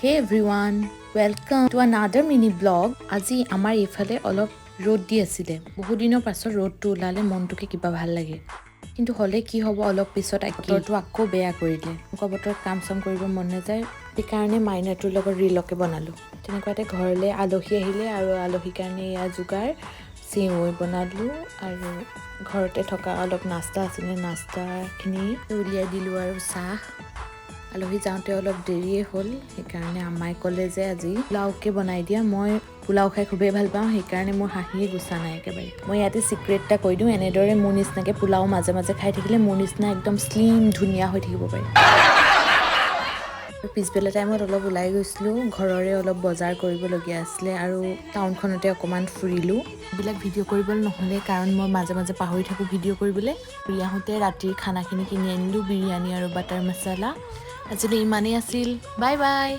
Hey everyone, welcome to another mini vlog. আজি আমাৰ ইফালে অলপ ৰ'দ দি আছিল। বহু দিনৰ পাছত ৰ'দটো ওলালে মনটোকে কিবা ভাল লাগে। কিন্তু হলে কি হ'ব অলপ পিছত বতৰটো আকৌ বেয়া কৰি দিয়ে। এনেকুৱা বতৰত কাম কৰিব মন নাযায়। সেইকাৰণে মাইনাটোৰ লগত ৰিলকে বনালো। তেনেকুৱাতে ঘৰলৈ আলহী আহিলে আৰু আলহীৰ কাৰণে এয়া যোগাৰ চেৱৈ বনালো আৰু ঘৰতে থকা অলপ নাস্তা আছিলে নাস্তাখিনি উলিয়াই দিলোঁ আৰু চাহ আলহী যাওঁতে অলপ দেৰিয়ে হ'ল সেইকাৰণে আম্মাই ক'লে যে আজি পোলাওকে বনাই দিয়া মই পোলাও খাই খুবেই ভাল পাওঁ সেইকাৰণে মোৰ হাঁহিয়ে গুছা নাই একেবাৰে মই ইয়াতে চিক্ৰেট এটা কৈ দিওঁ এনেদৰে মোৰ নিচিনাকৈ পোলাও মাজে মাজে খাই থাকিলে মোৰ নিচিনা একদম স্লিম ধুনীয়া হৈ থাকিব পাৰি পিছবেলা টাইমত অলপ ওলাই গৈছিলোঁ ঘৰৰে অলপ বজাৰ কৰিবলগীয়া আছিলে আৰু টাউনখনতে অকণমান ফুৰিলোঁ এইবিলাক ভিডিঅ' কৰিবলৈ নহ'লে কাৰণ মই মাজে মাজে পাহৰি থাকোঁ ভিডিঅ' কৰিবলৈ ফুৰি আহোঁতে ৰাতিৰ খানাখিনি কিনি আনিলোঁ বিৰিয়ানী আৰু বাটাৰ মছলা আজিলৈ ইমানেই আছিল বাই বাই